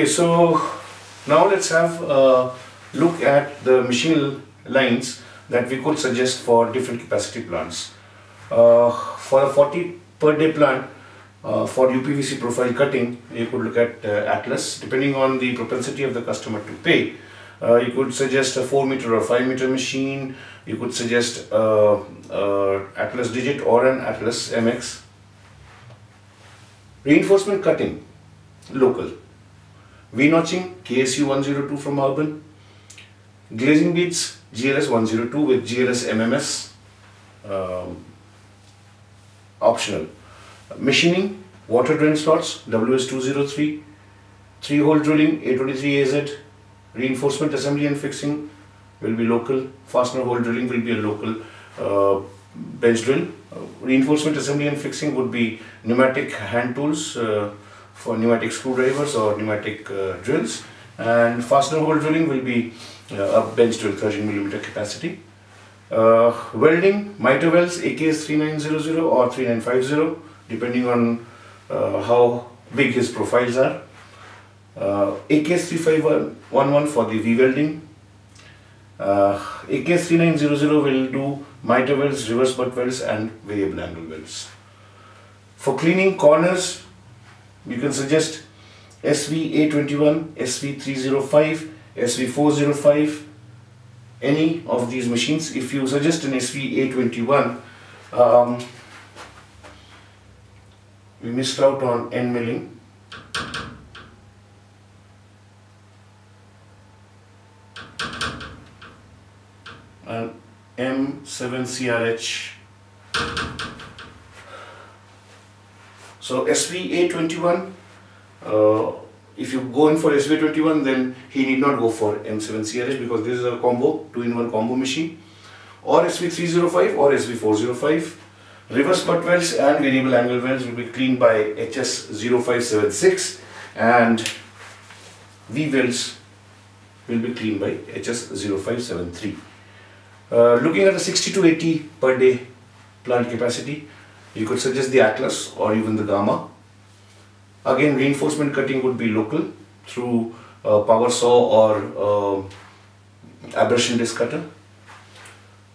Okay, so now let's have a look at the machine lines that we could suggest for different capacity plants. For a 40 per day plant for UPVC profile cutting, you could look at Atlas. Depending on the propensity of the customer to pay, you could suggest a 4 meter or 5 meter machine. You could suggest Atlas Digit or an Atlas MX. Reinforcement cutting, local. V-notching, KSU 102 from Urban. Glazing beads, GLS 102 with GLS MMS, optional. Machining, water drain slots, WS 203. 3-hole drilling, A23AZ. Reinforcement assembly and fixing will be local. Fastener hole drilling will be a local bench drill. Reinforcement assembly and fixing would be pneumatic hand tools for pneumatic screwdrivers or pneumatic drills, and fastener hole drilling will be a bench drill 13mm capacity. Welding, miter welds, AKS 3900 or 3950 depending on how big his profiles are. AKS 3511 for the V-welding. AKS 3900 will do miter welds, reverse butt welds and variable angle welds. For cleaning corners, you can suggest SV-A21, SV-305, SV-405, any of these machines. If you suggest an SV-A21, we missed out on end milling. And M7CRH. So SV-A21, if you go in for SV-A21, then he need not go for M7CRH because this is a combo, 2-in-1 combo machine, or SV-305 or SV-405. Reverse butt welds and variable angle welds will be cleaned by HS-0576, and V-welds will be cleaned by HS-0573. Looking at a 60 to 80 per day plant capacity, you could suggest the Atlas or even the Gamma. Again, reinforcement cutting would be local through power saw or abrasion disc cutter.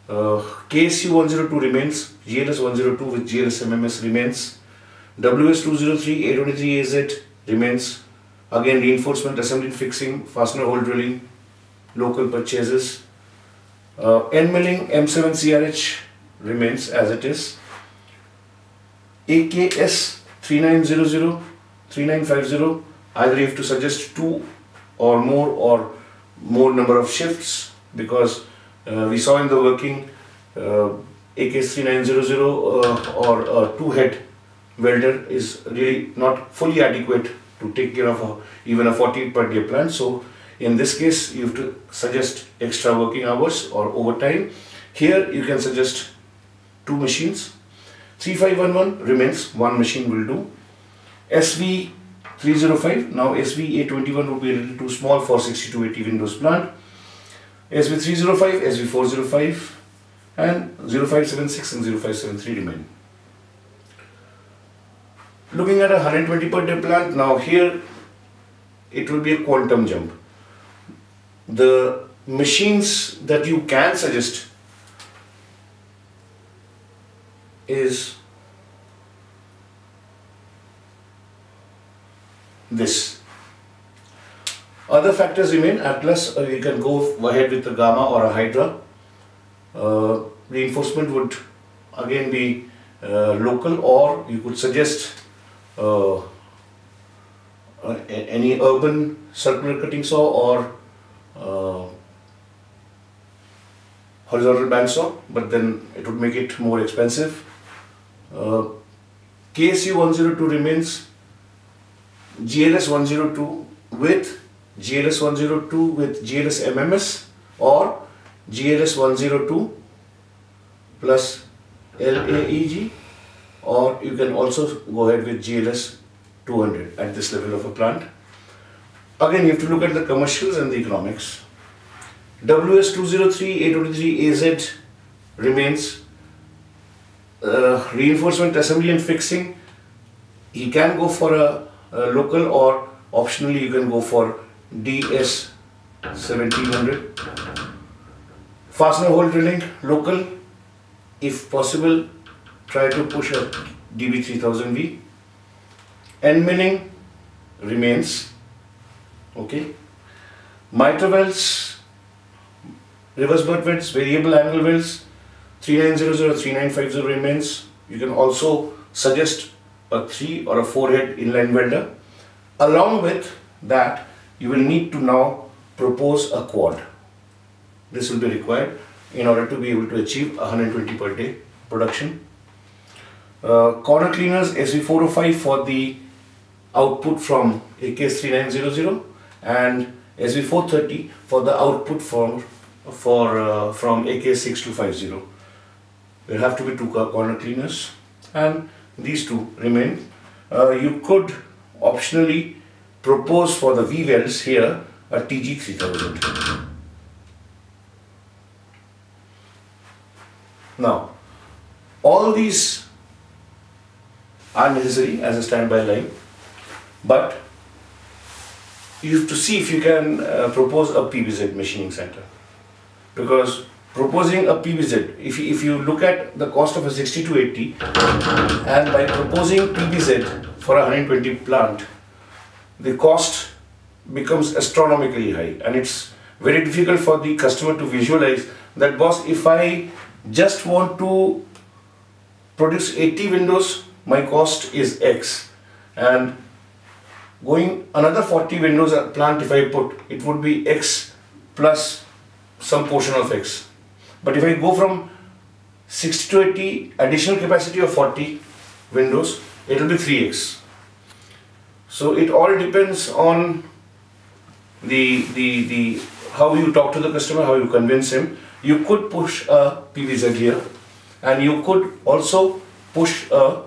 KSU 102 remains, GLS 102 with GLS MMS remains, WS 203 A23AZ remains. Again, reinforcement, assembly, fixing, fastener hole drilling, local purchases. End milling, M7CRH remains as it is. AKS 3900, 3950, either you have to suggest 2 or more number of shifts, because we saw in the working AKS 3900 or a 2-head welder is really not fully adequate to take care of even a 40 per day plant. So in this case you have to suggest extra working hours or overtime. Here you can suggest 2 machines. 3511 remains, 1 machine will do. SV-305, now SV-A21 would be a little too small for 60 to 80 windows plant. SV-305, SV-405 and 0576 and 0573 remain. Looking at a 120 per day plant, now here it will be a quantum jump. The machines that you can suggest is this. Other factors remain. Atlas, you can go ahead with the Gamma or a Hydra. Reinforcement would again be local, or you could suggest any Urban circular cutting saw or horizontal bandsaw, but then it would make it more expensive. KSU 102 remains, GLS 102 with GLS 102 with GLS MMS or GLS 102 plus LAEG, or you can also go ahead with GLS 200 at this level of a plant. Again, you have to look at the commercials and the economics. WS 203 A23AZ remains. Reinforcement assembly and fixing, he can go for a local or Optionally, you can go for DS 1700. Fastener hole drilling, local. If possible, try to push a DB 3000V. End milling remains. Okay. Miter welds, reverse butt welds, variable angle welds, 3900, 3950 remains. You can also suggest a 3 or a 4 head inline welder. Along with that, you will need to now propose a quad. This will be required in order to be able to achieve 120 per day production. Corner cleaners SV405 for the output from AKS 3900 and SV430 for the output from AKS 6250. There have to be 2 corner cleaners, and these 2 remain. You could optionally propose for the V welds here a TG 3000. Now, all these are necessary as a standby line, but you have to see if you can propose a PBZ machining center, because proposing a PBZ, if you look at the cost of a 6280 and by proposing PBZ for a 120 plant, the cost becomes astronomically high, and it's very difficult for the customer to visualize that, boss, if I just want to produce 80 windows, my cost is X, and going another 40 windows at plant, if I put, it would be X plus some portion of X. But if I go from 60 to 80, additional capacity of 40 windows, it will be 3X. So it all depends on the how you talk to the customer, how you convince him. You could push a PBZ here, and you could also push a,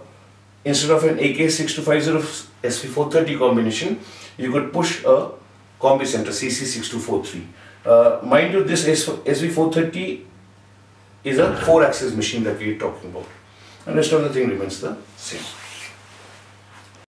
instead of an AK6250 SV430 combination, you could push a combi center CC6243. Mind you, this SV430 is a 4-axis machine that we are talking about, and rest of the thing remains the same.